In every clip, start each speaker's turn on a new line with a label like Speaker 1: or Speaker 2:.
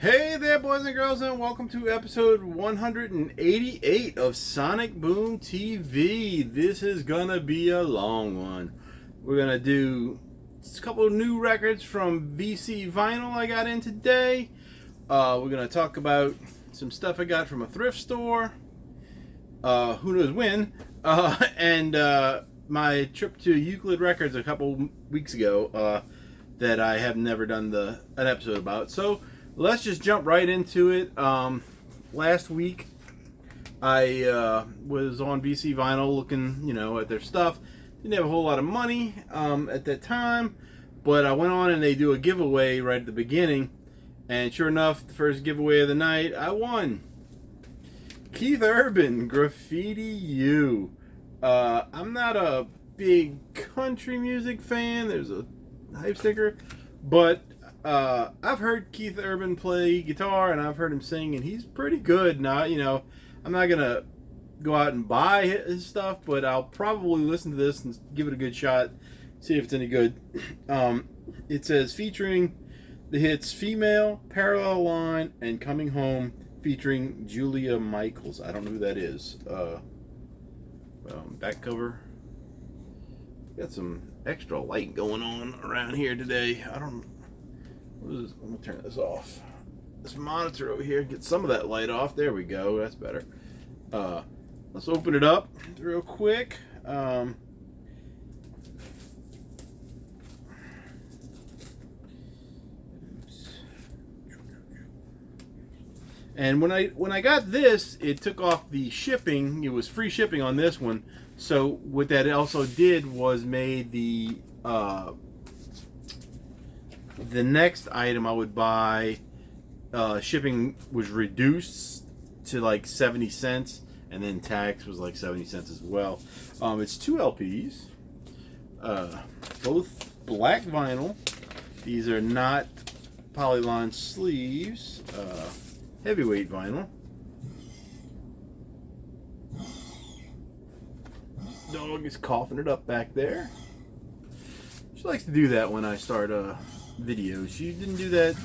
Speaker 1: Hey there, boys and girls, and welcome to episode 188 of Sonic Boom TV. This is gonna be a long one. We're gonna do a couple of new records from VC Vinyl I got in today. We're gonna talk about some stuff I got from a thrift store. Who knows when? And my trip to Euclid Records a couple weeks ago that I have never done an episode about. So let's just jump right into it. Last week, I was on VC Vinyl looking, at their stuff. Didn't have a whole lot of money at that time, but I went on and they do a giveaway right at the beginning. And sure enough, the first giveaway of the night, I won. Keith Urban, Graffiti You. I'm not a big country music fan. There's a hype sticker, but I've heard Keith Urban play guitar and I've heard him sing, and he's pretty good. Now, I'm not gonna go out and buy his stuff, but I'll probably listen to this and give it a good shot, see if it's any good. It says featuring the hits Female, Parallel Line, and Coming Home, featuring Julia Michaels. I don't know who that is. Back cover. Got some extra light going on around here today. What is this? Let me turn this off. This monitor over here, get some of that light off. There we go. That's better. Let's open it up real quick. And when I got this, it took off the shipping. It was free shipping on this one. So what that also did was made the next item I would buy, shipping was reduced to like 70 cents, and then tax was like 70 cents as well. It's 2 LPs, both black vinyl. These are not Polyline sleeves, heavyweight vinyl. Dog is coughing it up back there. She likes to do that when I start videos. She didn't do that,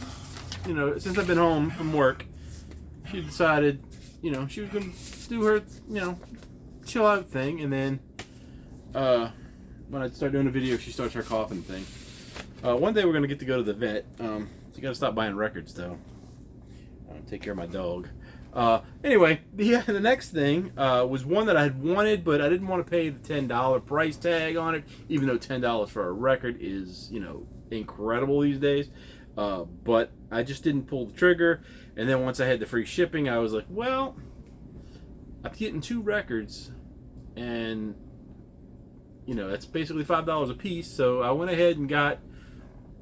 Speaker 1: since I've been home from work. She decided, she was going to do her, chill out thing. And then when I start doing a video, she starts her coughing thing. One day we're going to get to go to the vet. You got to stop buying records, though. Take care of my dog. Anyway, the next thing was one that I had wanted, but I didn't want to pay the $10 price tag on it, even though $10 for a record is, incredible these days. But I just didn't pull the trigger. And then once I had the free shipping, I was like, well, I'm getting 2 records, and that's basically $5 a piece. So I went ahead and got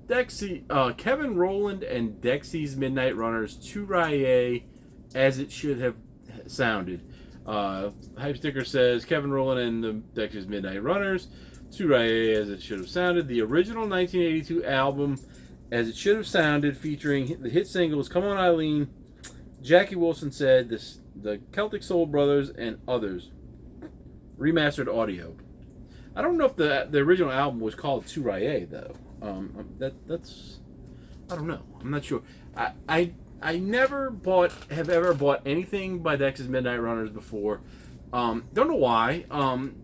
Speaker 1: Kevin Rowland and Dexy's Midnight Runners, 2 Rye, as it should have sounded. Hype sticker says Kevin Rowland and the Dexy's Midnight Runners, 2 Rye, as it should have sounded. The original 1982 album, as it should have sounded, featuring the hit singles Come On Eileen, Jackie Wilson Said, the Celtic Soul Brothers, and others. Remastered audio. I don't know if the original album was called 2 Rye, though. That's I don't know. I'm not sure. I never have ever bought anything by Dex's Midnight Runners before. Don't know why.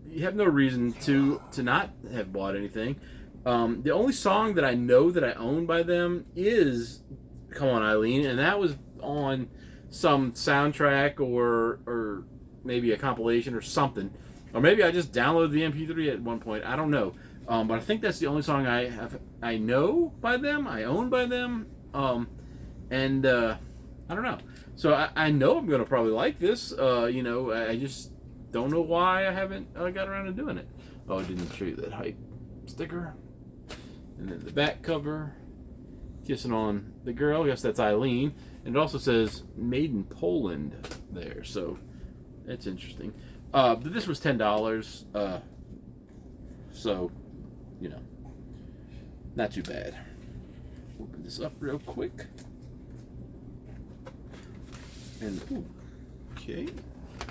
Speaker 1: You have no reason to not have bought anything. The only song that I know that I own by them is Come On Eileen, and that was on some soundtrack or maybe a compilation or something. Or maybe I just downloaded the MP3 at one point. I don't know. But I think that's the only song I know by them, I own by them, and I don't know. So I know I'm going to probably like this, I just don't know why I haven't got around to doing it. Oh, I didn't show you that hype sticker. And then the back cover, kissing on the girl, I guess that's Eileen, and it also says Made in Poland there, so that's interesting. But this was $10, so not too bad. Open this up real quick. And, okay.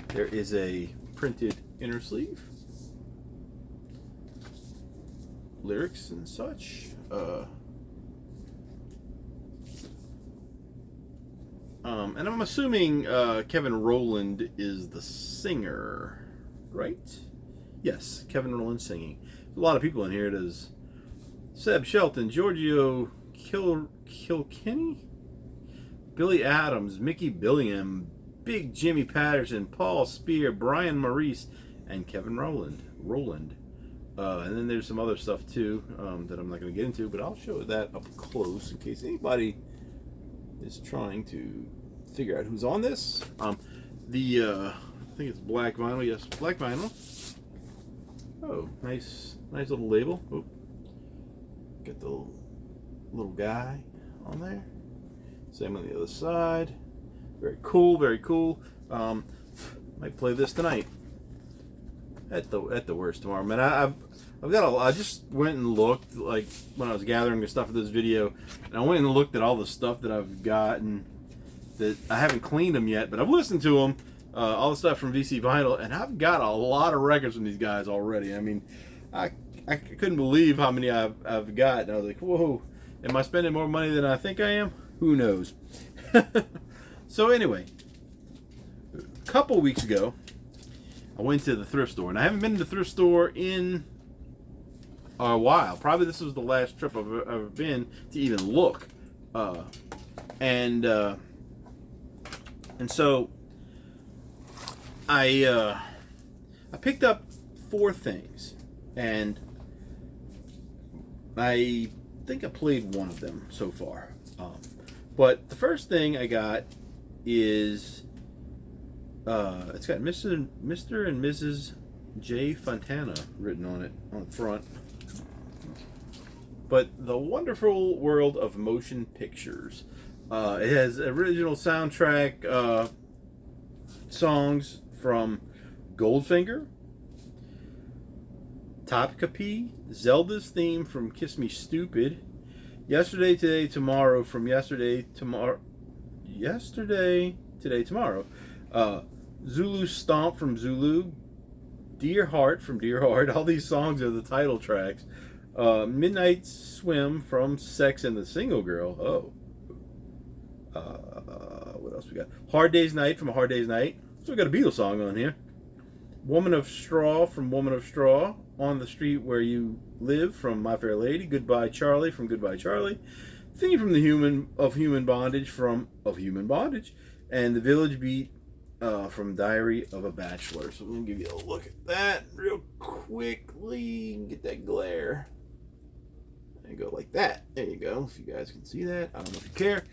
Speaker 1: There is a printed inner sleeve. Lyrics and such. And I'm assuming Kevin Rowland is the singer, right? Yes, Kevin Rowland singing. There's a lot of people in here. There's Seb Shelton, Giorgio Kilkenny, Billy Adams, Mickey Billingham, Big Jimmy Patterson, Paul Spear, Brian Maurice, and Kevin Rowland. And then there's some other stuff too that I'm not going to get into, but I'll show that up close in case anybody is trying to figure out who's on this. I think it's black vinyl. Yes, black vinyl. Oh, nice little label. Oh, got the little guy on there. Same on the other side. Very cool, very cool. Might play this tonight. At the worst tomorrow. Man, I just went and looked, like when I was gathering the stuff for this video, and I went and looked at all the stuff that I've gotten that I haven't cleaned them yet, but I've listened to them, all the stuff from VC Vinyl, and I've got a lot of records from these guys already. I mean, I couldn't believe how many I've got, and I was like, whoa, am I spending more money than I think I am? Who knows? So anyway, a couple weeks ago, I went to the thrift store, and I haven't been to the thrift store in a while. Probably this was the last trip I've ever been to even look. And so I picked up 4 things, and I think I played one of them so far. But the first thing I got is it's got Mr. and Mrs. J. Fontana written on it on the front. But The Wonderful World of Motion Pictures. It has original soundtrack songs from Goldfinger, Topkapi, Zelda's theme from Kiss Me Stupid, Yesterday, Today, Tomorrow from Yesterday, Today, Tomorrow, Zulu Stomp from Zulu, Dear Heart from Dear Heart. All these songs are the title tracks. Midnight Swim from Sex and the Single Girl. What else we got? Hard Day's Night from A Hard Day's Night. So we got a Beatles song on here. Woman of Straw from Woman of Straw. On the Street Where You Live from My Fair Lady. Goodbye Charlie from Goodbye Charlie. Theme from Human Bondage from Of Human Bondage. And The Village Beat from Diary of a Bachelor. So I'm going to give you a look at that real quickly. Get that glare. There you go, like that. There you go. If you guys can see that. I don't know if you care.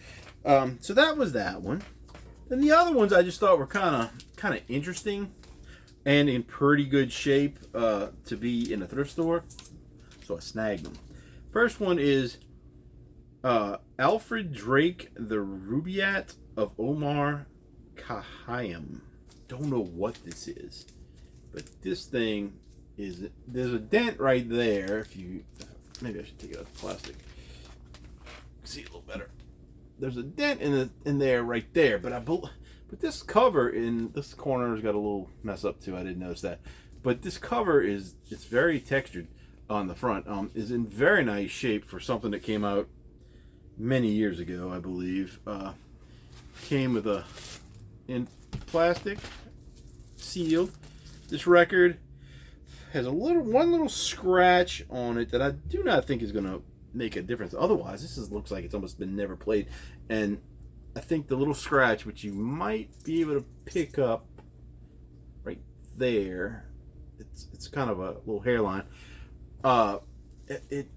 Speaker 1: So that was that one. And the other ones I just thought were kind of interesting and in pretty good shape to be in a thrift store. So I snagged them. First one is Alfred Drake, the Rubaiyat of Omar Khayyam. Don't know what this is, but this thing is, there's a dent right there. If you, maybe I should take it out of plastic. See a little better. There's a dent in there right there, but this cover in this corner has got a little mess up too. I didn't notice that, but this cover it's very textured on the front. Is in very nice shape for something that came out many years ago, I believe. Came with in plastic, sealed. This record has one little scratch on it that I do not think is going to make a difference. Otherwise, looks like it's almost been never played. And I think the little scratch, which you might be able to pick up right there, it's kind of a little hairline. It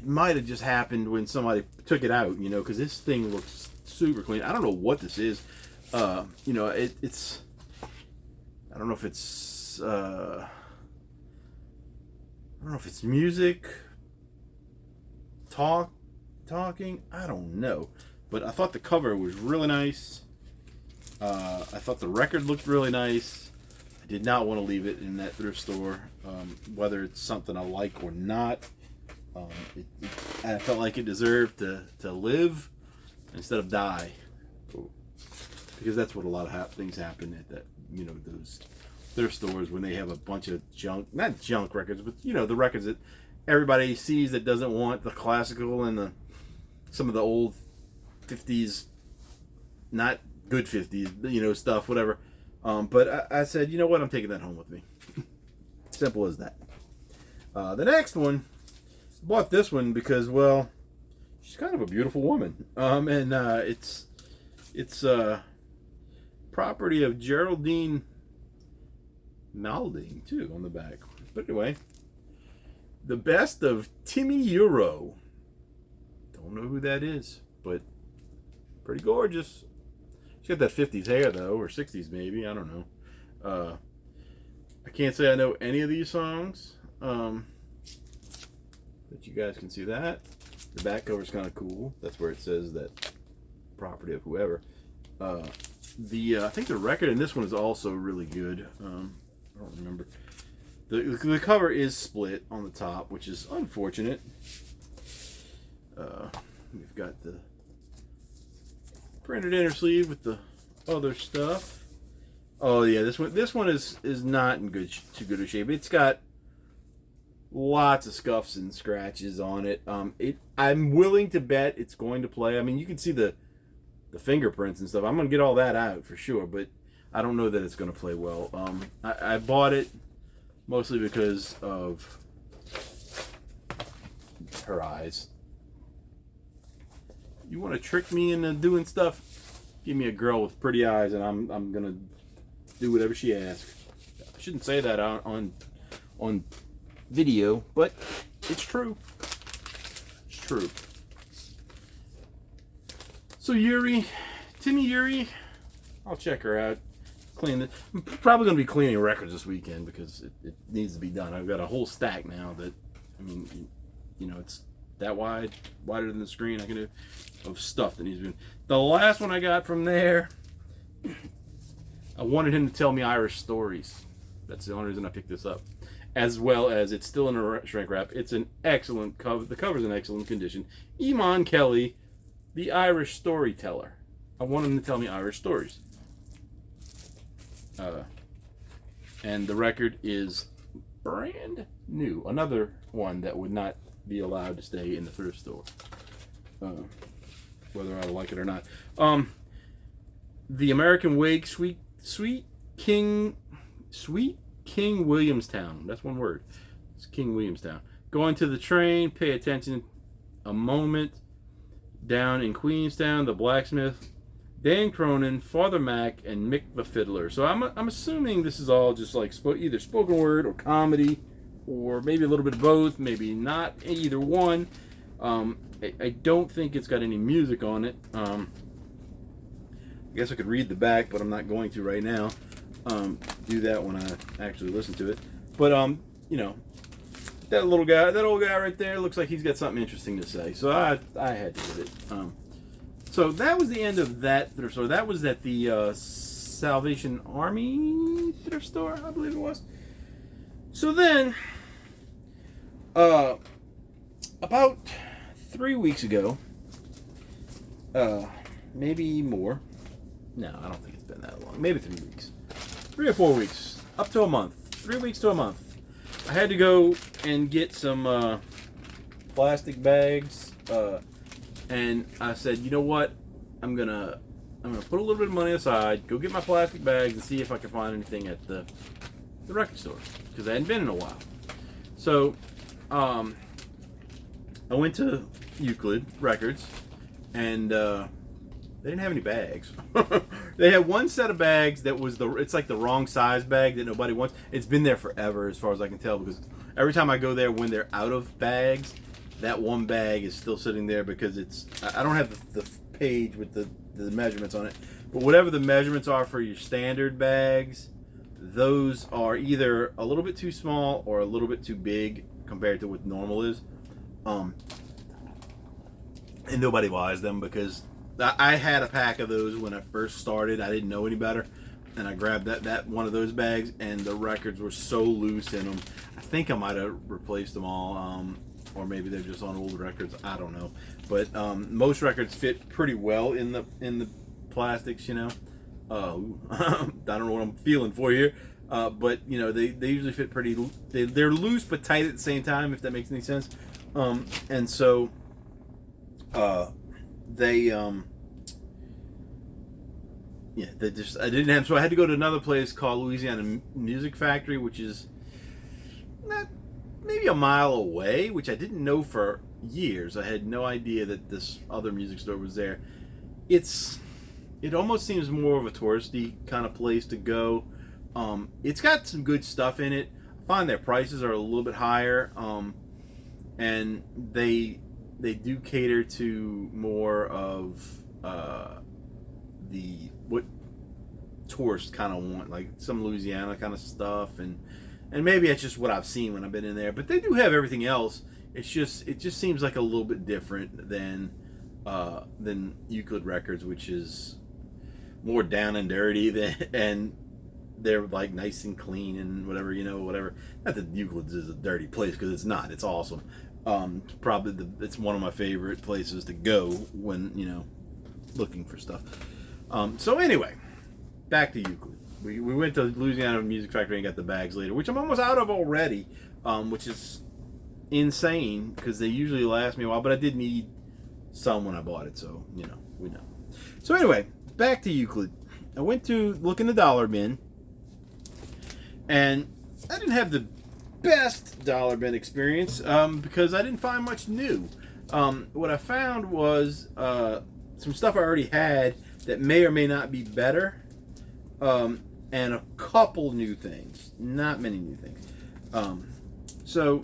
Speaker 1: might have just happened when somebody took it out, because this thing looks super clean. I don't know what this is. It's I don't know if it's music, talking. I don't know, but I thought the cover was really nice. I thought the record looked really nice. I did not want to leave it in that thrift store, whether it's something I like or not. I felt like it deserved to live instead of die, because that's what a lot of things happen at that, those thrift stores when they have a bunch of not junk records, but the records that everybody sees that doesn't want the classical and some of the old 50s, not good 50s, stuff, whatever. But I said, you know what, I'm taking that home with me. Simple as that. The next one, bought this one because, well, she's kind of a beautiful woman. And it's property of Geraldine Malding, too, on the back. But anyway, the best of Timmy Euro. Don't know who that is, but pretty gorgeous. She's got that 50s hair, though, or 60s maybe. I don't know. I can't say I know any of these songs. But you guys can see that. The back cover's kind of cool. That's where it says that property of whoever. I think the record in this one is also really good. I don't remember. The cover is split on the top, which is unfortunate. We've got the printed inner sleeve with the other stuff. Oh yeah, this one is not in too good a shape. It's got lots of scuffs and scratches on it. I'm willing to bet it's going to play. I mean, you can see the fingerprints and stuff. I'm gonna get all that out for sure, but I don't know that it's gonna play well. I bought it mostly because of her eyes. You want to trick me into doing stuff? Give me a girl with pretty eyes, and I'm gonna do whatever she asks. I shouldn't say that on video, but it's true. It's true. So Timmy Yuri, I'll check her out. I'm probably going to be cleaning records this weekend because it needs to be done. I've got a whole stack now that, I mean, it's that wider than the screen I can do, of stuff that needs to be done. The last one I got from there, I wanted him to tell me Irish stories. That's the only reason I picked this up. As well as it's still in a shrink wrap. It's an excellent cover. The cover's in excellent condition. Eamon Kelly, the Irish storyteller. I want him to tell me Irish stories. And the record is brand new. Another one that would not be allowed to stay in the thrift store, whether I like it or not. The American Wake, Sweet King Williamstown. That's one word. It's King Williamstown. Going to the train. Pay attention. A moment. Down in Queenstown, the blacksmith. Dan Cronin, Father Mac, and Mick the Fiddler. So I'm assuming this is all just like either spoken word or comedy, or maybe a little bit of both, maybe not either one. I don't think it's got any music on it. I guess I could read the back, but I'm not going to right now. Do that when I actually listen to it. But that old guy right there looks like he's got something interesting to say. So I had to get it. So that was the end of that thrift store. That was at the Salvation Army thrift store, I believe it was. So then, about 3 weeks ago, maybe more. No, I don't think it's been that long. Maybe 3 weeks. 3 or 4 weeks. Up to a month. 3 weeks to a month. I had to go and get some plastic bags. And I said, you know what? I'm gonna put a little bit of money aside, go get my plastic bags, and see if I can find anything at the record store, because I hadn't been in a while. So, I went to Euclid Records, and they didn't have any bags. They had one set of bags that was it's like the wrong size bag that nobody wants. It's been there forever, as far as I can tell, because every time I go there when they're out of bags, that one bag is still sitting there because I don't have the page with the measurements on it. But whatever the measurements are for your standard bags, those are either a little bit too small or a little bit too big compared to what normal is. And nobody buys them because I had a pack of those when I first started. I didn't know any better. And I grabbed that one of those bags, and the records were so loose in them. I think I might have replaced them all. Or maybe they're just on old records. I don't know, but most records fit pretty well in the plastics. I don't know what I'm feeling for here, but they usually fit pretty. They're loose but tight at the same time, if that makes any sense. And so yeah, they just I didn't have, so I had to go to another place called Louisiana Music Factory, which is not maybe a mile away, which I didn't know for years. I had no idea that this other music store was there. It almost seems more of a touristy kind of place to go. It's got some good stuff in it. I find their prices are a little bit higher, and they do cater to more of the what tourists kind of want, like some Louisiana kind of stuff, and maybe it's just what I've seen when I've been in there. But they do have everything else. It just seems like a little bit different than Euclid Records, which is more down and dirty and they're like nice and clean and whatever, whatever. Not that Euclid is a dirty place, because it's not. It's awesome. Probably it's one of my favorite places to go when looking for stuff. So anyway, back to Euclid. We went to Louisiana Music Factory and got the bags later, which I'm almost out of already, which is insane because they usually last me a while. But I did need some when I bought it, so we know. So anyway, back to Euclid. I went to look in the dollar bin, and I didn't have the best dollar bin experience because I didn't find much new. What I found was some stuff I already had that may or may not be better, and a couple new things. Not many new things. So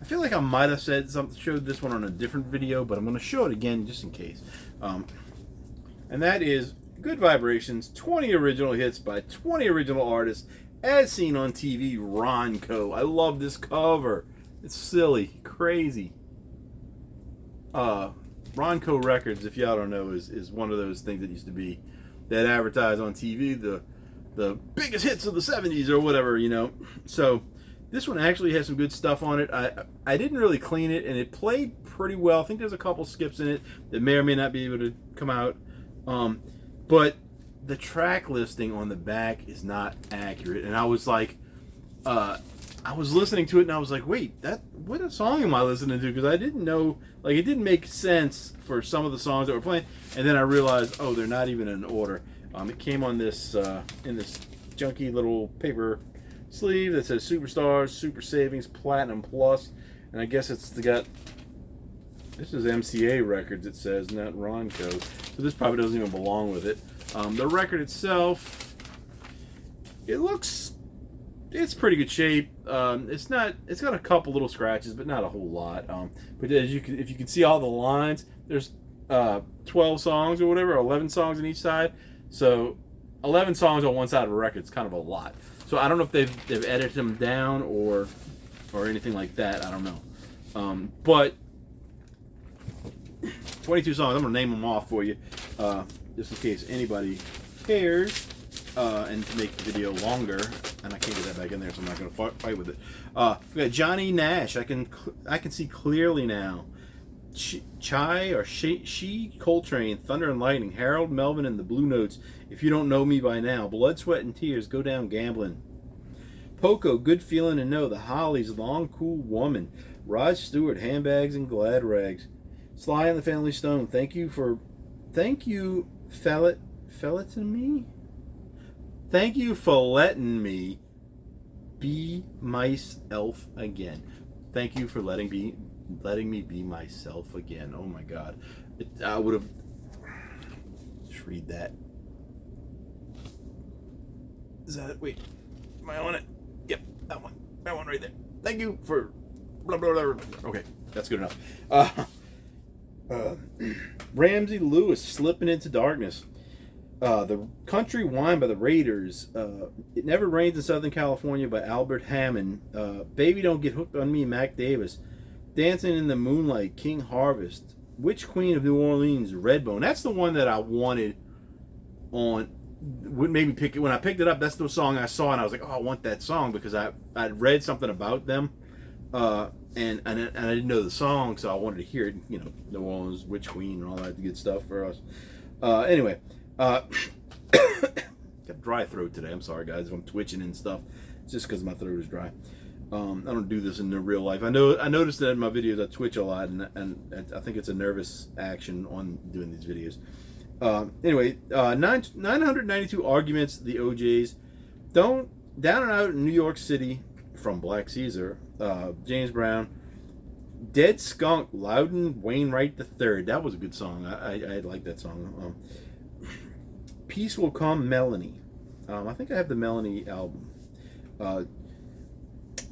Speaker 1: I feel like I might have showed this one on a different video, but I'm going to show it again just in case. And that is Good Vibrations, 20 original hits by 20 original artists, as seen on TV, Ronco. I love this cover. It's silly, crazy. Ronco Records, if y'all don't know, is one of those things that used to be that advertise on TV, the biggest hits of the 70s or whatever, So this one actually has some good stuff on it. I didn't really clean it, and it played pretty well. I think there's a couple skips in it that may or may not be able to come out. But the track listing on the back is not accurate. And I was like, I was listening to it, and I was like, wait, what song am I listening to? Because I didn't know, like, it didn't make sense for some of the songs that were playing. And then I realized, oh, they're not even in order. It came on this, in this junky little paper sleeve that says Superstars, Super Savings, Platinum Plus. And I guess this is MCA Records, it says, not Ronco. So this probably doesn't even belong with it. The record itself, it's pretty good shape. It's got a couple little scratches, but not a whole lot. But if you can see all the lines, there's 12 songs or whatever, 11 songs on each side. So 11 songs on one side of a record is kind of a lot. So I don't know if they've edited them down or anything like that. I don't know. But 22 songs. I'm gonna name them off for you, just in case anybody cares. And to make the video longer, and I can't get that back in there, so I'm not gonna fight with it. We got Johnny Nash. I can see clearly now. She, Coltrane, Thunder and Lightning, Harold Melvin and the Blue Notes. If you don't know me by now, Blood, Sweat and Tears, Go Down Gambling. Poco, Good Feeling and No, The Hollies, Long Cool Woman, Rod Stewart, Handbags and Glad Rags, Sly and the Family Stone. Thank you, letting me be myself again. Thank you for letting me be myself again. Oh my God, I would have. Just read that. Is that it? Wait, am I on it? Yep, that one right there. Thank you for blah blah blah. Okay, that's good enough. Ramsey Lewis, Slipping Into Darkness. The Country Wine by the Raiders. It Never Rains in Southern California by Albert Hammond. Baby Don't Get Hooked on Me, Mac Davis. Dancing in the Moonlight, King Harvest. Witch Queen of New Orleans, Redbone. That's the one that I wanted on. What made me pick it when I picked it up? That's the song I saw, and I was like, oh, I want that song because I'd read something about them, and I didn't know the song, so I wanted to hear it. New Orleans, Witch Queen, and all that good stuff for us. Anyway. Got dry throat today. I'm sorry, guys, if I'm twitching and stuff. It's just because my throat is dry. I don't do this in the real life. I noticed that in my videos I twitch a lot, and I think it's a nervous action on doing these videos. Anyway, 992 arguments, the OJs. Down and Out in New York City from Black Caesar, James Brown. Dead Skunk, Loudon Wainwright III. That was a good song. I like that song. Peace Will Come, Melanie. I think I have the Melanie album.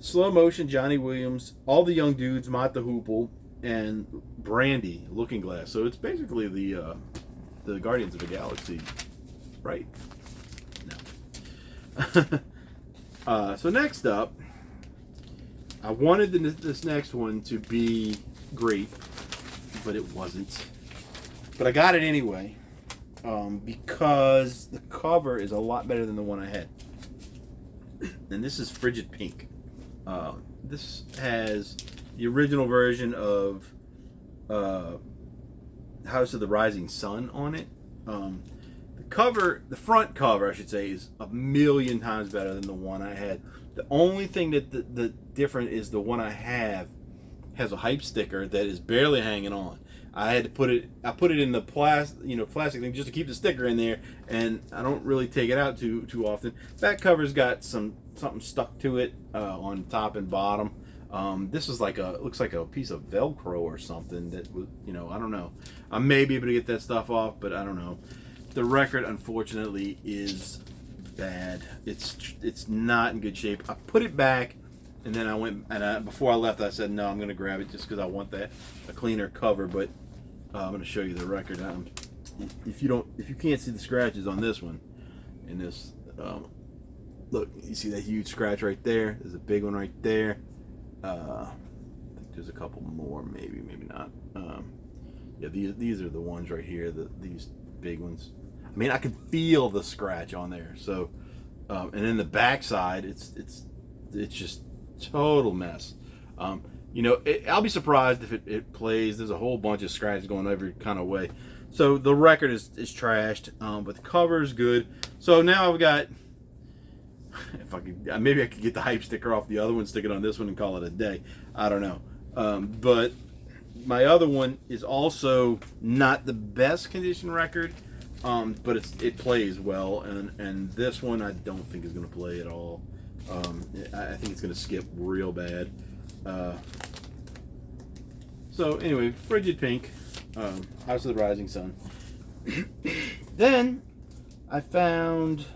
Speaker 1: Slow Motion, Johnny Williams. All the Young Dudes, Mott the Hoople, and Brandy, Looking Glass. So it's basically the Guardians of the Galaxy, right? No. So next up, I wanted this next one to be great, but it wasn't. But I got it anyway, because the cover is a lot better than the one I had. And this is Frigid Pink. This has the original version of House of the Rising Sun on it. The front cover, I should say, is a million times better than the one I had. The only thing that the different is the one I have has a hype sticker that is barely hanging on. I had to put it in the plastic thing just to keep the sticker in there, and I don't really take it out too often. Back cover's got something stuck to it on top and bottom. This is looks like a piece of Velcro or something that was, I don't know. I may be able to get that stuff off, but I don't know. The record, unfortunately, is bad. It's not in good shape. I put it back, and then I went and before I left, I said no, I'm going to grab it just because I want a cleaner cover. But I'm going to show you the record. If you can't see the scratches on this one, in this, look, you see that huge scratch right there. There's a big one right there. I think there's a couple more, maybe not. Yeah, these are the ones right here. These big ones. I mean, I can feel the scratch on there. So, and then the back side, it's just total mess. I'll be surprised if it plays. There's a whole bunch of scratches going every kind of way. So the record is trashed, but the cover is good. So now I've got, if I could, maybe I could get the hype sticker off the other one, stick it on this one, and call it a day. I don't know. But my other one is also not the best condition record. But it plays well, and this one I don't think is going to play at all. I think it's going to skip real bad. So anyway, Frigid Pink, House of the Rising Sun. Then I found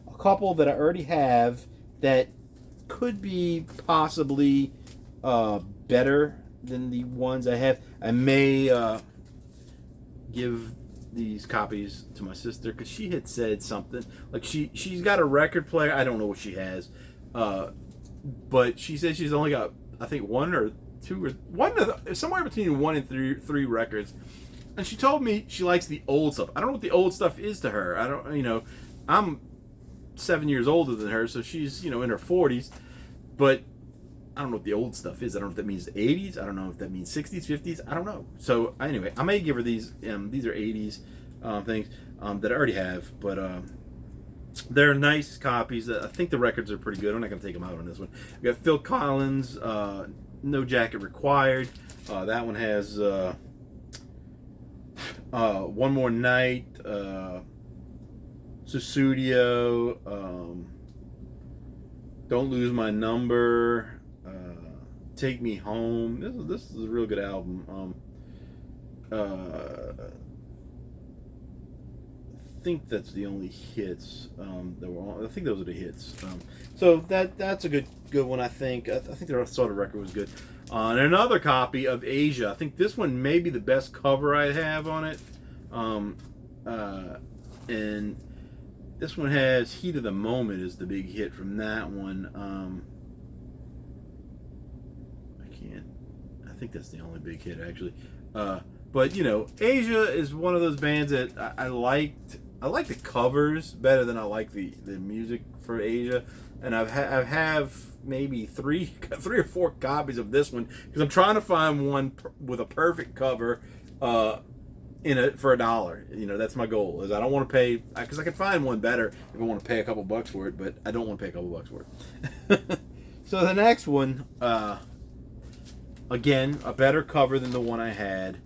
Speaker 1: a couple that I already have that could be possibly better than the ones I have. I may give these copies to my sister because she had said something like she's got a record player. I don't know what she has, but she said she's only got, I think, one or two or one, somewhere between 1 and 3 records, and she told me she likes the old stuff. I don't know what the old stuff is to her. I don't, I'm 7 years older than her, so she's in her 40s, but I don't know what the old stuff is. I don't know if that means 80s. I don't know if that means 60s, 50s. I don't know. So anyway, I may give her these. These are 80s things that I already have, but they're nice copies. I think the records are pretty good. I'm not going to take them out on this one. We got Phil Collins, No Jacket Required. That one has One More Night, Susudio, Don't Lose My Number, Take Me Home. This is a real good album. I think that's the only hits that were on. I think those are the hits. So that's a good one. I think the sort of record was good. And another copy of Asia. I think this one may be the best cover I have on it. And this one has Heat of the Moment is the big hit from that one. I think that's the only big hit actually. But Asia is one of those bands that I liked. I like the covers better than I like the music for Asia, and I have maybe three or four copies of this one because I'm trying to find one with a perfect cover for $1. That's my goal. Is I don't want to pay because I can find one better if I want to pay a couple bucks for it, but I don't want to pay a couple bucks for it. So the next one, again, a better cover than the one I had.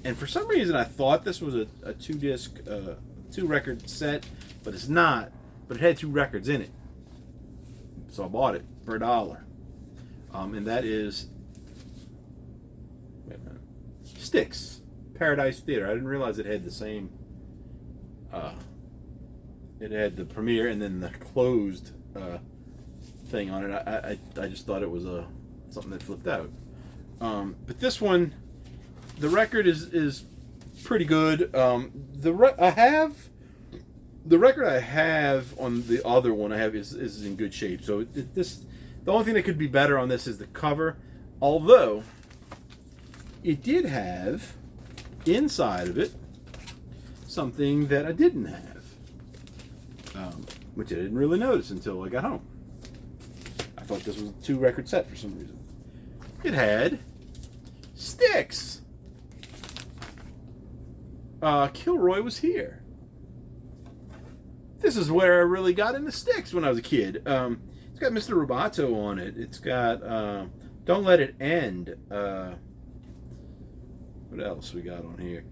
Speaker 1: And for some reason, I thought this was a 2-disc, 2-record set, but it's not. But it had 2 records in it, so I bought it for $1. And that is, wait a minute, Styx, Paradise Theater. I didn't realize it had the same. It had the premiere and then the closed thing on it. I just thought it was something that flipped out. But this one, the record is pretty good. The record I have on the other one is in good shape. So the only thing that could be better on this is the cover. Although it did have inside of it something that I didn't have, which I didn't really notice until I got home. I thought this was a 2-record set for some reason. It had Styx. Kilroy Was Here. This is where I really got into Styx when I was a kid. It's got Mr. Roboto on it. It's got Don't Let It End. What else we got on here?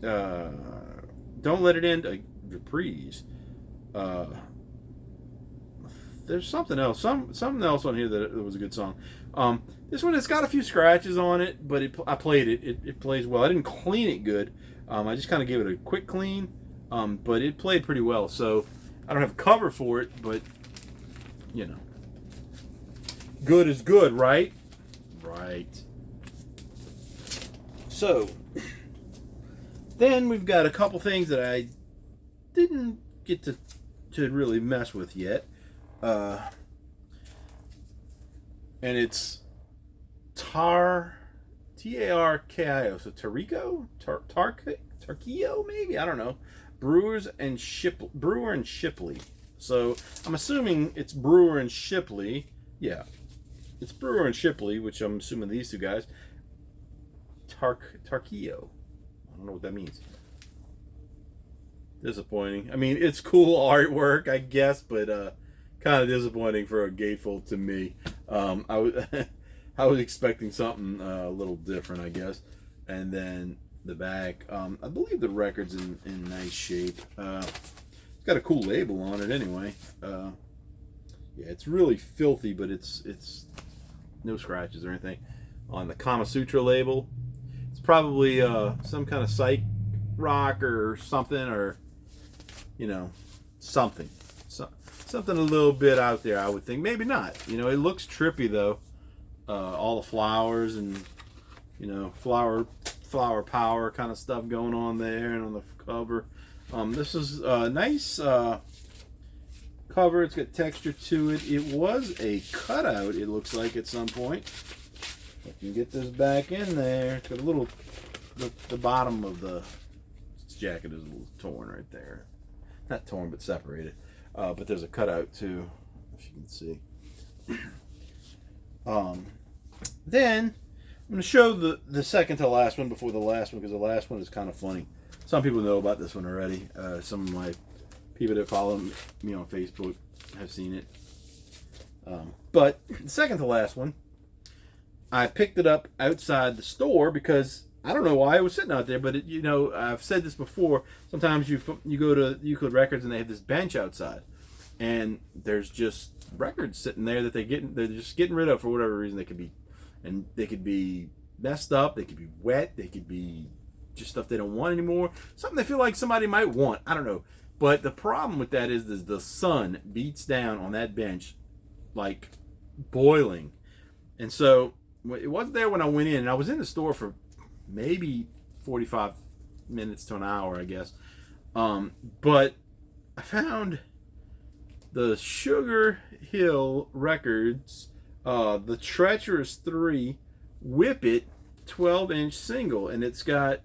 Speaker 1: Don't Let It End, a reprise. There's something else, something else on here that was a good song. This one, it's got a few scratches on it, but I played it. It plays well. I didn't clean it good. I just kind of gave it a quick clean, but it played pretty well. So I don't have a cover for it, but you know, good is good, right? Right. So then we've got a couple things that I didn't get to really mess with yet. And it's Tarkio. So Tarkio, maybe, I don't know. Brewer and Shipley. So I'm assuming it's Brewer and Shipley. Yeah, it's Brewer and Shipley, which I'm assuming these two guys. Tarkio. I don't know what that means. Disappointing. I mean, it's cool artwork, I guess, but kind of disappointing for a gatefold to me. I was expecting something a little different, I guess. And then the back, I believe the record's in nice shape. It's got a cool label on it anyway. Yeah, it's really filthy, but it's no scratches or anything. On the Kama Sutra label, it's probably some kind of psych rock or something, or something a little bit out there, I would think. Maybe not. It looks trippy though. All the flowers and flower power kind of stuff going on there, and on the cover. This is a nice cover. It's got texture to it. It was a cutout, it looks like, at some point. I can get this back in there. It's got a little, the bottom of the jacket is a little torn right there. Not torn, but separated. But there's a cutout too, if you can see. Then I'm going to show the second to last one before the last one, because the last one is kind of funny. Some people know about this one already. Some of my people that follow me on Facebook have seen it. But the second to last one, I picked it up outside the store because I don't know why it was sitting out there, but I've said this before. Sometimes you go to Euclid Records and they have this bench outside, and there's just records sitting there that they're just getting rid of for whatever reason. They could be messed up, they could be wet, they could be just stuff they don't want anymore. Something they feel like somebody might want. I don't know. But the problem with that is the sun beats down on that bench like boiling. And so it wasn't there when I went in. And I was in the store for maybe 45 minutes to an hour, I guess. But I found the Sugar Hill Records, the Treacherous 3 Whip It 12-inch single. And it's got,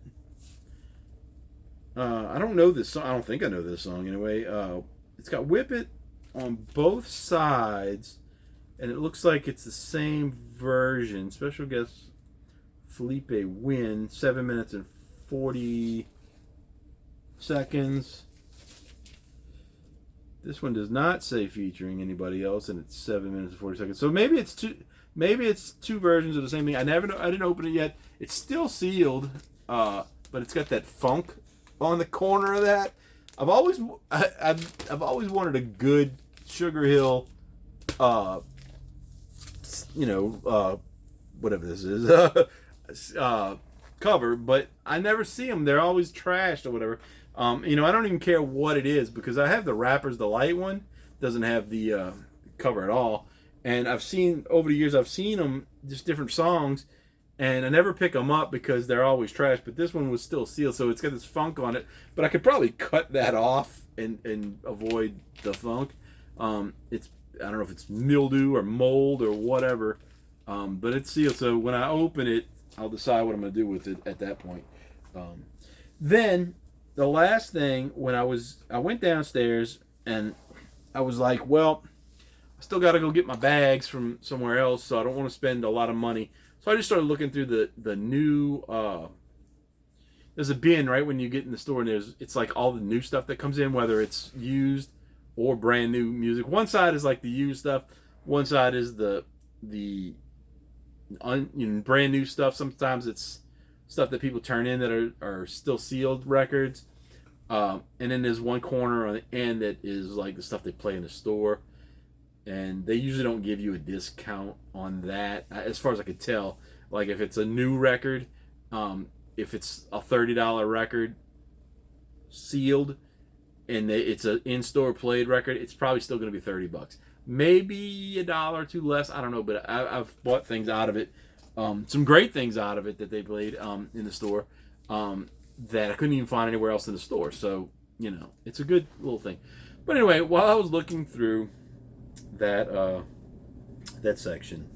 Speaker 1: I don't know this song. I don't think I know this song anyway. It's got Whip It on both sides. And it looks like it's the same version. Special guest Felipe Win, 7 minutes and 40 seconds. This one does not say featuring anybody else, and it's 7 minutes and 40 seconds. So maybe it's two. Maybe it's two versions of the same thing. I didn't open it yet. It's still sealed, but it's got that funk on the corner of that. I've always wanted a good Sugar Hill, whatever this is, cover, but I never see them. They're always trashed or whatever. I don't even care what it is because I have the Rapper's Delight one. Doesn't have the cover at all. And over the years, I've seen them, just different songs, and I never pick them up because they're always trash. But this one was still sealed, so it's got this funk on it. But I could probably cut that off and avoid the funk. I don't know if it's mildew or mold or whatever, but it's sealed. So when I open it, I'll decide what I'm going to do with it at that point. Then the last thing, I went downstairs and I was like, well, I still got to go get my bags from somewhere else, so I don't want to spend a lot of money. So I just started looking through the new. There's a bin right when you get in the store, and it's like all the new stuff that comes in, whether it's used or brand new music. One side is like the used stuff. One side is the brand new stuff. Sometimes it's stuff that people turn in that are still sealed records. And then there's one corner on the end that is like the stuff they play in the store. And they usually don't give you a discount on that, as far as I could tell. Like if it's a new record, if it's a $30 record sealed, and it's an in-store played record, it's probably still going to be $30. Maybe $1 or $2 less. I don't know, but I've bought things out of it. Some great things out of it that they played in the store that I couldn't even find anywhere else in the store. So, it's a good little thing. But anyway, while I was looking through that section,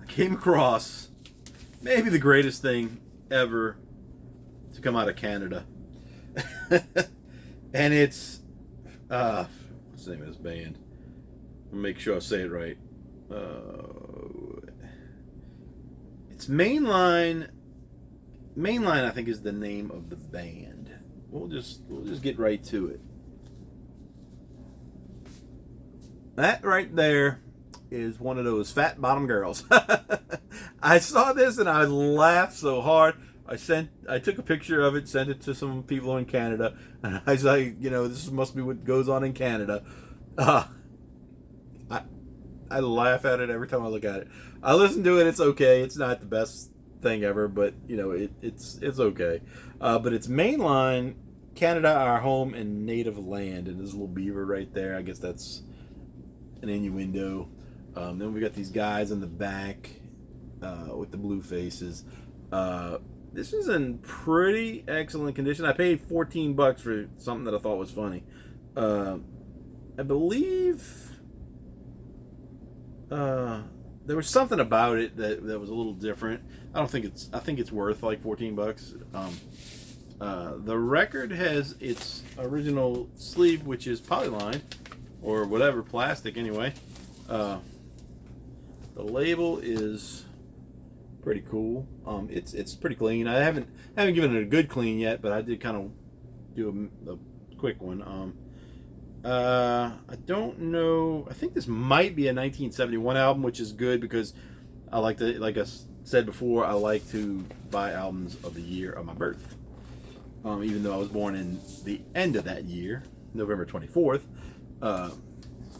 Speaker 1: I came across maybe the greatest thing ever to come out of Canada. And it's what's the name of this band? I'll make sure I say it right. It's Mainline. Mainline, I think, is the name of the band. We'll just get right to it. That right there is one of those fat bottom girls. I saw this and I laughed so hard. I took a picture of it, sent it to some people in Canada, and I was like, this must be what goes on in Canada. I laugh at it every time I look at it. I listen to it. It's okay. It's not the best thing ever, but it's okay. But it's Mainline, Canada, our home and native land, and there's a little beaver right there. I guess that's an innuendo. Then we got these guys in the back with the blue faces. This is in pretty excellent condition. I paid $14 for something that I thought was funny. I believe there was something about it that was a little different. I think it's worth like $14. The record has its original sleeve, which is polylined or whatever, plastic anyway. The label is pretty cool. It's pretty clean. I haven't given it a good clean yet, but I did kind of do a quick one. I don't know. I think this might be a 1971 album, which is good because I like to, like I said before, I like to buy albums of the year of my birth. Even though I was born in the end of that year, November 24th.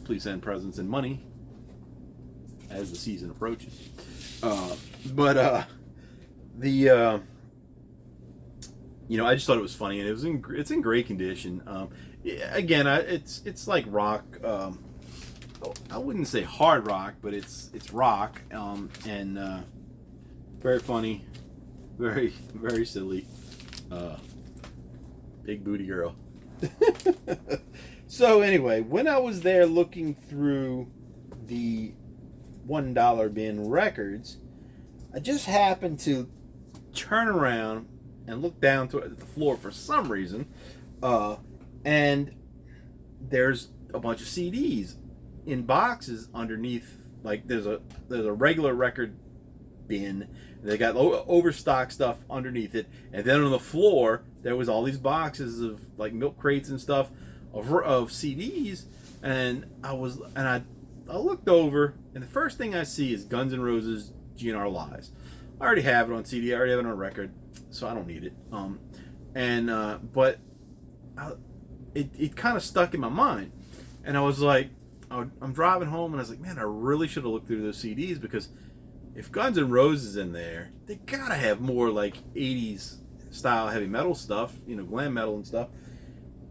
Speaker 1: Please send presents and money as the season approaches. I just thought it was funny, and it's in great condition. Again, it's like rock. I wouldn't say hard rock, but it's rock, and very funny, very very silly. Big booty girl. So anyway, when I was there looking through the $1 bin records, I just happened to turn around and look down to the floor for some reason, and there's a bunch of CDs in boxes underneath. Like there's a regular record bin. They got overstock stuff underneath it, and then on the floor there was all these boxes of like milk crates and stuff of CDs, and I looked over, and the first thing I see is Guns N' Roses GNR Lies. I already have it on CD. I already have it on record, so I don't need it. But it kind of stuck in my mind, and I was like, I'm driving home, and I was like, man, I really should have looked through those CDs, because if Guns N' Roses in there, they gotta have more like 80s style heavy metal stuff, glam metal and stuff.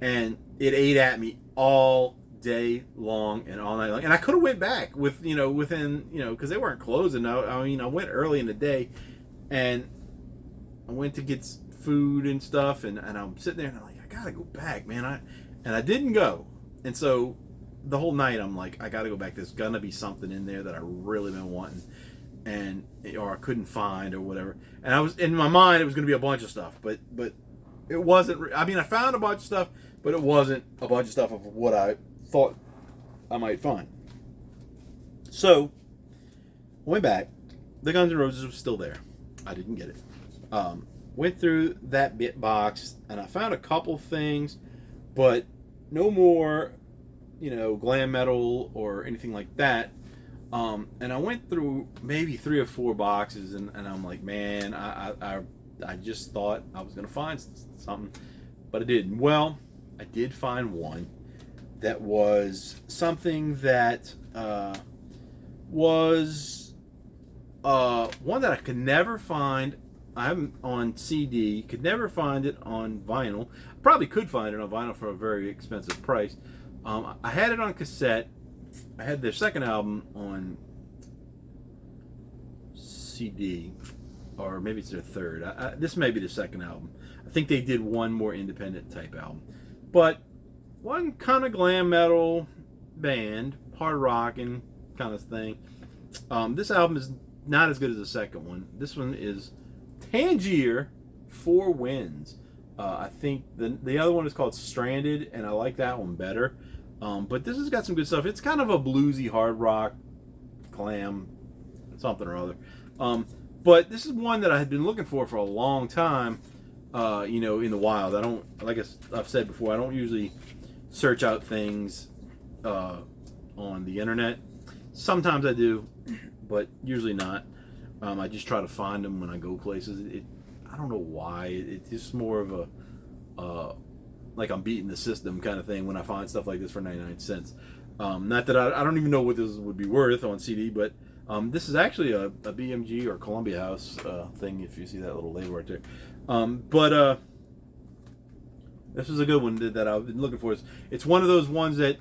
Speaker 1: And it ate at me all day long and all night long. And I could have went back within, because they weren't closing. I went early in the day, and I went to get food and stuff, and I'm sitting there, and I'm like, I gotta go back, man. And I didn't go. And so the whole night I'm like, I gotta go back. There's gonna be something in there that I really been wanting, or I couldn't find, or whatever. And I was in my mind, it was gonna be a bunch of stuff, but it wasn't. I mean, I found a bunch of stuff, but it wasn't a bunch of stuff of what I thought I might find. So I went back. The Guns N' Roses was still there. I didn't get it. Went through that bit box, and I found a couple things, but no more glam metal or anything like that. And I went through maybe 3 or 4 boxes, and I'm like, man, I just thought I was going to find something, but I didn't. Well, I did find one that was something that was one that I could never find. I'm on CD, could never find it on vinyl. Probably could find it on vinyl for a very expensive price. I had it on cassette. I had their second album on CD, or maybe it's their third. This may be the second album. I think they did one more independent type album. But one kind of glam metal band, hard rocking kind of thing. This album is not as good as the second one. This one is Tangier, Four Winds. I think the other one is called Stranded, and I like that one better. But this has got some good stuff. It's kind of a bluesy hard rock, glam, something or other. But this is one that I had been looking for a long time. In the wild. I don't, like I've said before, I don't usually search out things on the internet. Sometimes I do, but usually not. I just try to find them when I go places. I don't know why. It's just more of a like I'm beating the system kind of thing when I find stuff like this for 99 cents. Not that I don't even know what this would be worth on CD, but this is actually a BMG or Columbia House thing, if you see that little label right there. But this was a good one that I've been looking for. It's one of those ones that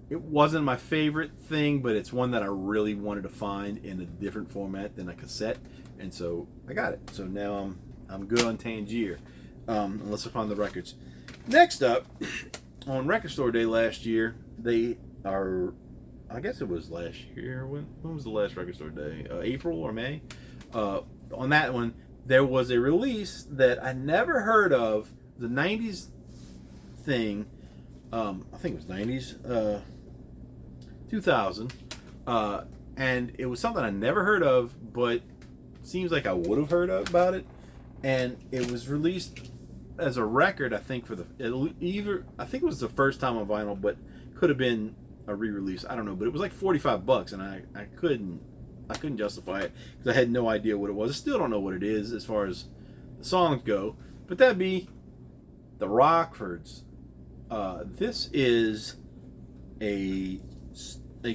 Speaker 1: it wasn't my favorite thing, but it's one that I really wanted to find in a different format than a cassette, and so I got it. So now I'm good on Tangier, unless I find the records. Next up, on Record Store Day last year, I guess it was last year. When was the last Record Store Day? April or May? On that one, there was a release that I never heard of. The 90s thing. I think it was 90s. 2000. And it was something I never heard of, but seems like I would have heard about it. And it was released as a record, I think, I think it was the first time on vinyl, but could have been a re-release. I don't know, but it was like $45, and I couldn't justify it because I had no idea what it was. I still don't know what it is as far as the songs go, but that'd be the Rockfords. This is a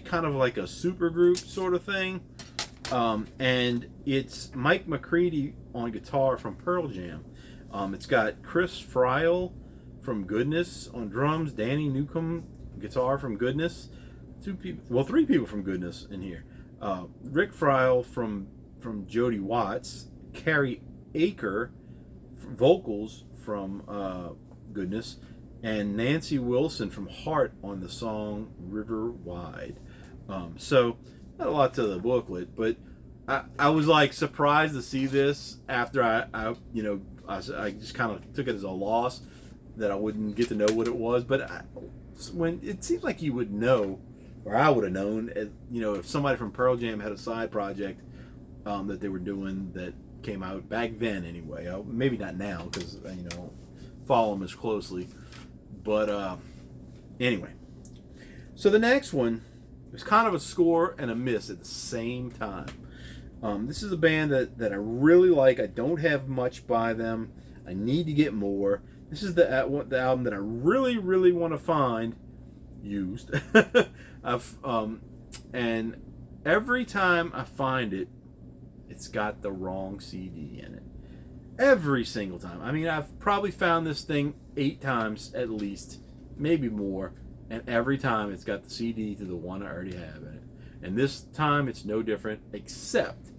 Speaker 1: kind of like a super group sort of thing, and it's Mike McCready on guitar from Pearl Jam. It's got Chris Friel from Goodness on drums, Danny Newcomb guitar from Goodness, 3 people from Goodness in here. Rick Friel from Jody Watts, Carrie Aker vocals from Goodness, and Nancy Wilson from Heart on the song River Wide. So not a lot to the booklet, but I was like surprised to see this after I just kind of took it as a loss that I wouldn't get to know what it was. But when it seems like you would know, or I would have known, if somebody from Pearl Jam had a side project that they were doing that came out back then anyway. Maybe not now because follow them as closely. But Anyway, so the next one is kind of a score and a miss at the same time. This is a band that I really like. I don't have much by them. I need to get more. This is the album that I really, really want to find used. And every time I find it, it's got the wrong CD in it. Every single time. I mean, I've probably found this thing 8 times at least, maybe more, and every time it's got the CD to the one I already have in it. And this time it's no different, except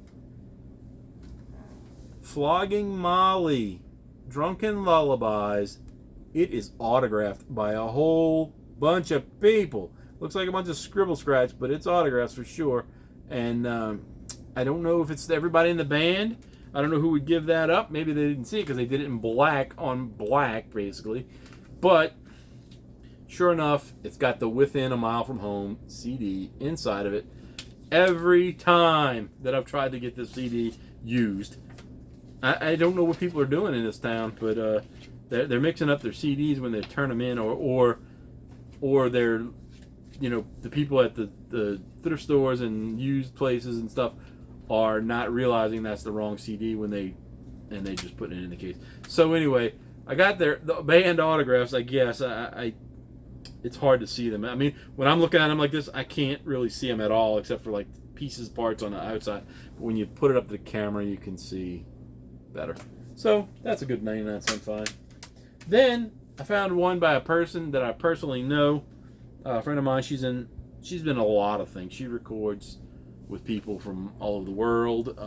Speaker 1: Flogging Molly, Drunken Lullabies. It is autographed by a whole bunch of people. Looks like a bunch of scribble scratch, but it's autographs for sure. And I don't know if it's everybody in the band. I don't know who would give that up. Maybe they didn't see it because they did it in black on black, basically. But sure enough, it's got the Within a Mile from Home CD inside of it. Every time that I've tried to get this CD used, I don't know what people are doing in this town, but they're mixing up their CDs when they turn them in, or they're, you know, the people at the thrift stores and used places and stuff are not realizing that's the wrong CD when they just put it in the case. So anyway, I got the band autographs. I guess it's hard to see them. I mean, when I'm looking at them like this, I can't really see them at all except for like pieces, parts on the outside. But when you put it up to the camera, you can see better. So that's a good 99-cent find. Then I found one by a person that I personally know, a friend of mine. She's been in a lot of things. She records with people from all over the world,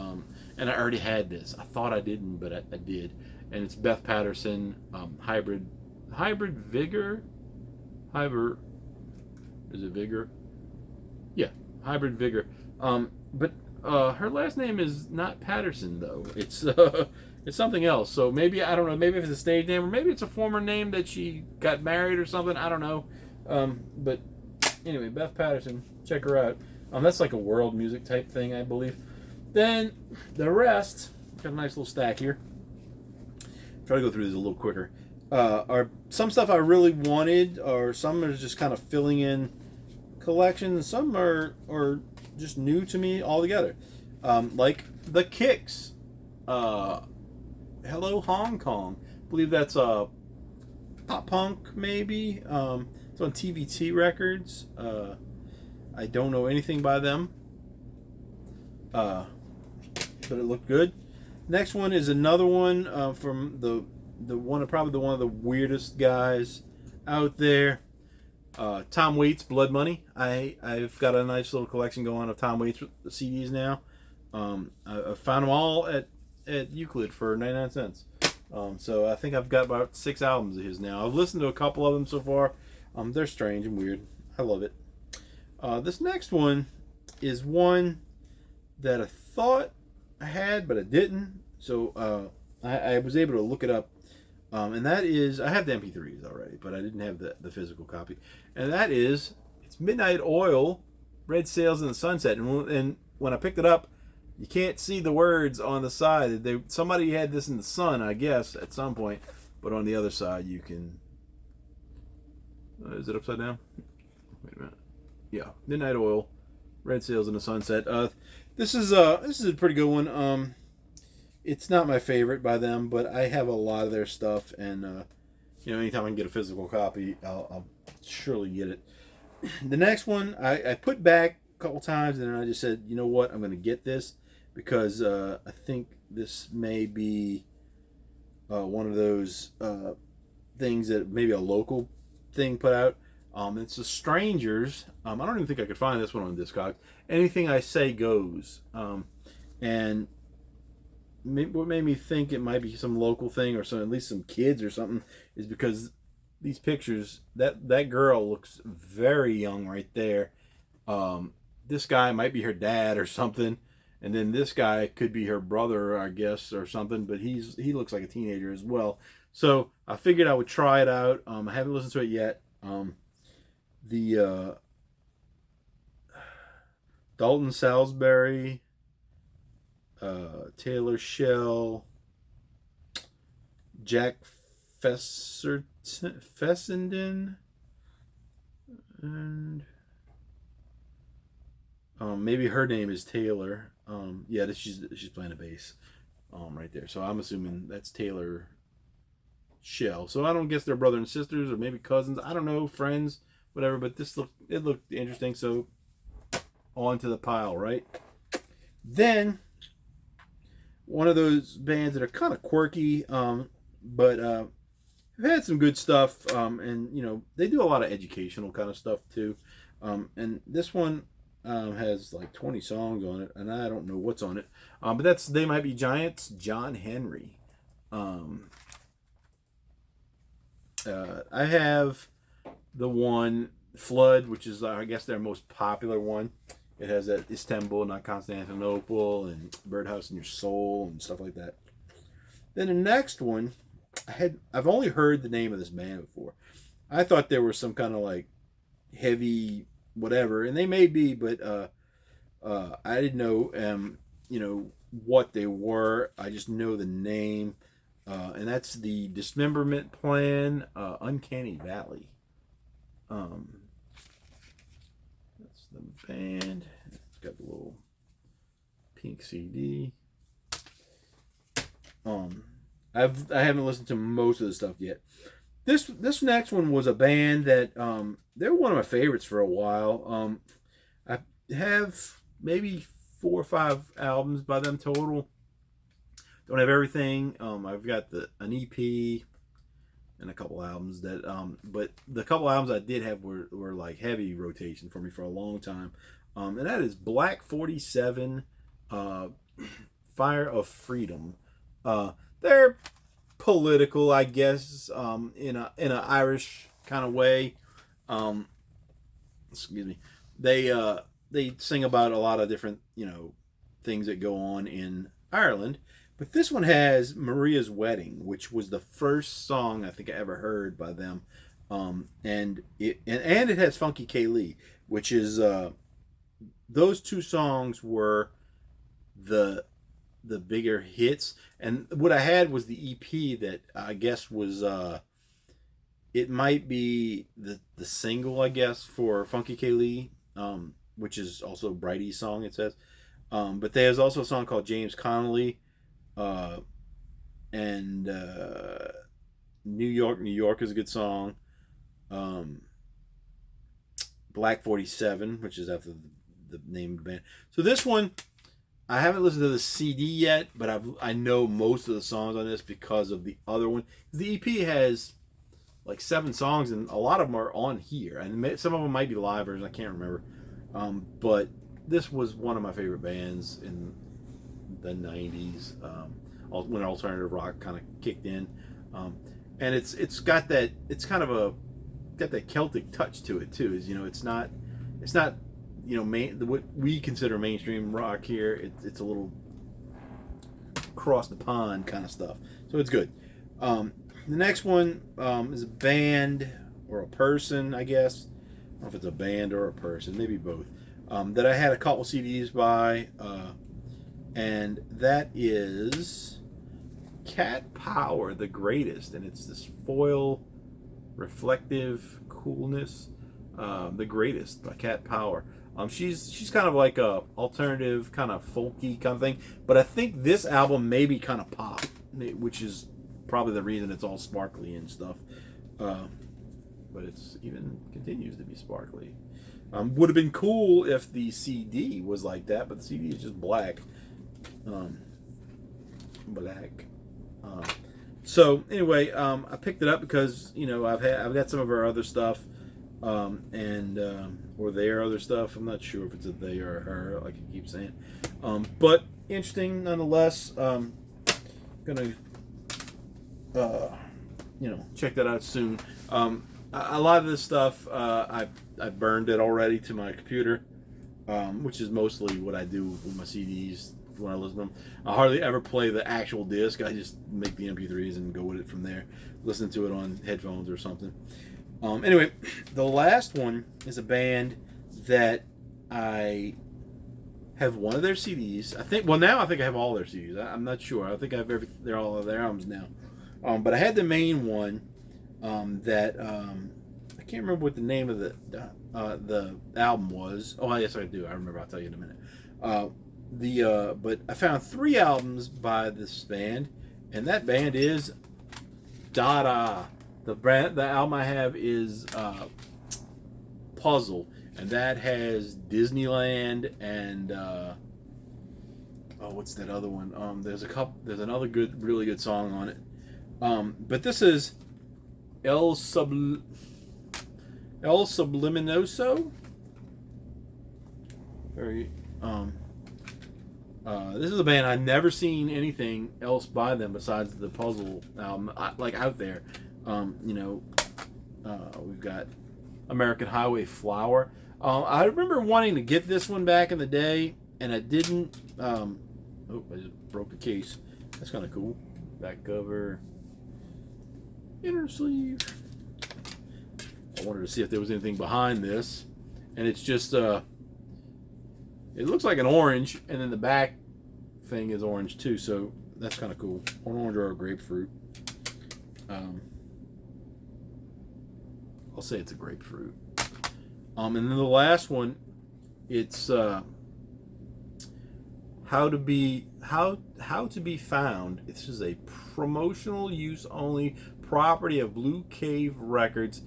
Speaker 1: and I already had this. I thought I didn't, but I did. And it's Beth Patterson, hybrid vigor. Is it vigor? Yeah, hybrid vigor. But her last name is not Patterson though. It's something else. So maybe, I don't know. Maybe it's a stage name, or maybe it's a former name that she got married or something. I don't know. But anyway, Beth Patterson, check her out. That's like a world music type thing, I believe. Then the rest, got a nice little stack here. Try to go through these a little quicker. Are some stuff I really wanted, or some are just kind of filling in collections. Some are just new to me altogether. Like the Kicks. Hello Hong Kong. I believe that's pop punk maybe. It's on TVT Records. I don't know anything by them, but it looked good. Next one is another one from the one of the weirdest guys out there, Tom Waits, Blood Money. I've got a nice little collection going of Tom Waits CDs now. I found them all at Euclid for 99 cents. So I think I've got about 6 albums of his now. I've listened to a couple of them so far. They're strange and weird. I love it. This next one is one that I thought I had, but I didn't. So I was able to look it up. And that is, I have the MP3s already, but I didn't have the physical copy. And that is, it's Midnight Oil, Red Sails in the Sunset. And when I picked it up, you can't see the words on the side. Somebody had this in the sun, I guess, at some point. But on the other side, you can... is it upside down? Wait a minute. Yeah, Midnight Oil, Red Sails in the Sunset. This is a pretty good one. It's not my favorite by them, but I have a lot of their stuff, and anytime I can get a physical copy, I'll surely get it. The next one I put back a couple times, and then I just said, you know what, I'm going to get this because I think this may be one of those things that maybe a local thing put out. It's the Strangers. I don't even think I could find this one on Discogs. Anything I Say Goes. And what made me think it might be some local thing or at least some kids or something is because these pictures, that girl looks very young right there. This guy might be her dad or something. And then this guy could be her brother, I guess, or something. But he looks like a teenager as well. So I figured I would try it out. I haven't listened to it yet. The Dalton Salisbury, Taylor Shell, Jack Fessenden, And maybe her name is Taylor. Yeah, she's playing a bass. Right there. So I'm assuming that's Taylor Shell. So I don't guess they're brother and sisters or maybe cousins. I don't know, friends, whatever. But it looked interesting. So on to the pile, right? Then one of those bands that are kind of quirky, but have had some good stuff, and they do a lot of educational kind of stuff too. And this one has like 20 songs on it, and I don't know what's on it. But that's They Might Be Giants, John Henry. I have the one Flood, which is I guess their most popular one. It has that Istanbul, not Constantinople, and Birdhouse in Your Soul, and stuff like that. Then the next one, I've only heard the name of this band before. I thought there was some kind of like heavy whatever, and they may be, but I didn't know what they were. I just know the name, and that's the Dismemberment Plan, Uncanny Valley. That's the band. It's got the little pink CD. I haven't listened to most of the stuff yet. This next one was a band that they were one of my favorites for a while. I have maybe 4 or 5 albums by them total. Don't have everything. I've got an EP and a couple albums but the couple albums I did have were like heavy rotation for me for a long time. And that is Black 47, Fire of Freedom. They're political, I guess, in an Irish kind of way. Excuse me. They sing about a lot of different things that go on in Ireland, but this one has Maria's Wedding, which was the first song I think I ever heard by them, and it has Funky Kaylee, which is those 2 songs were the bigger hits. And what I had was the EP that I guess was it might be the single, I guess, for Funky Kaylee, which is also Brighty's song, it says. But there's also a song called James Connolly, and New York is a good song. Black 47, which is after the name of the band. So this one, I haven't listened to the CD yet, but I know most of the songs on this because of the other one. The EP has like 7 songs, and a lot of them are on here, and some of them might be live versions. I can't remember. But this was one of my favorite bands in the 90s, when alternative rock kind of kicked in, and it's got that, it's kind of got that Celtic touch to it too. It's not what we consider mainstream rock here. It's a little across the pond kind of stuff, so it's good. The next one is a band or a person, I guess. I don't know if it's a band or a person, maybe both. That I had a couple CDs by, and that is Cat Power, The Greatest, and it's this foil reflective coolness, The Greatest by Cat Power. She's kind of like a alternative, kind of folky kind of thing, but I think this album may be kind of pop, which is probably the reason it's all sparkly and stuff. But it's even continues to be sparkly. Would have been cool if the CD was like that, but the CD is just black. So anyway, I picked it up because I've got some of her other stuff, or their other stuff. I'm not sure if it's a they or a her, like I keep saying. But interesting nonetheless. Gonna check that out soon. A lot of this stuff, I burned it already to my computer, which is mostly what I do with my CDs when I listen to them. I hardly ever play the actual disc. I just make the MP3s and go with it from there. Listen to it on headphones or something. Anyway, the last one is a band that I have one of their CDs. I think I have all their CDs. I'm not sure. I think I have they're all of their albums now. But I had the main one that I can't remember what the name of the album was. Oh, yes, I do. I remember. I'll tell you in a minute. But I found 3 albums by this band, and that band is Dada. The album I have is Puzzle, and that has Disneyland and what's that other one? There's another really good song on it. But this is El Subliminoso. Very this is a band I've never seen anything else by them besides the Puzzle album, like out there. We've got American Highway Flower. I remember wanting to get this one back in the day, and I didn't. I just broke the case. That's kind of cool. Back cover. Inner sleeve. I wanted to see if there was anything behind this, and it's just it looks like an orange, and then the back thing is orange too, so that's kind of cool. An orange or a grapefruit. I'll say it's a grapefruit. And then the last one, it's how to be found. This is a promotional use only property of Blue Cave Records.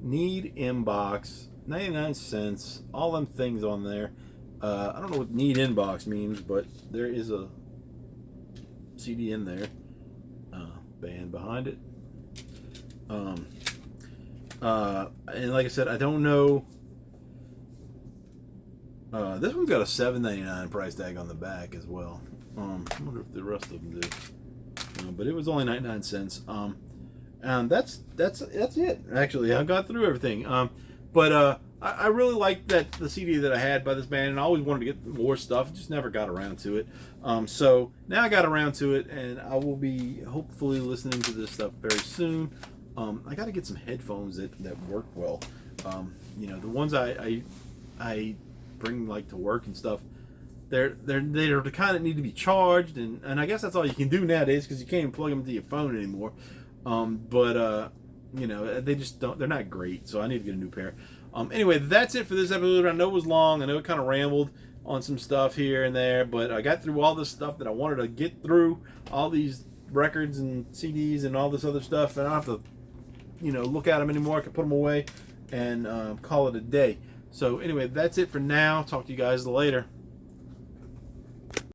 Speaker 1: Need inbox, 99 cents. All them things on there. I don't know what need inbox means, but there is a CD in there. Band behind it. And like I said, I don't know. This one's got a $7.99 price tag on the back as well. I wonder if the rest of them do. But it was only 99 cents. And that's it. Actually, I got through everything. But I really liked the CD that I had by this band, and I always wanted to get more stuff. Just never got around to it. So now I got around to it, and I will be hopefully listening to this stuff very soon. I got to get some headphones that work well. The ones I bring like to work and stuff, they're the kind that need to be charged, and I guess that's all you can do nowadays because you can't even plug them into your phone anymore. They just don't. They're not great, so I need to get a new pair. Anyway, that's it for this episode. I know it was long. I know it kind of rambled on some stuff here and there, but I got through all this stuff that I wanted to get through. All these records and CDs and all this other stuff, and I don't have to, look at them anymore. I can put them away and call it a day. So anyway, that's it for now. Talk to you guys later.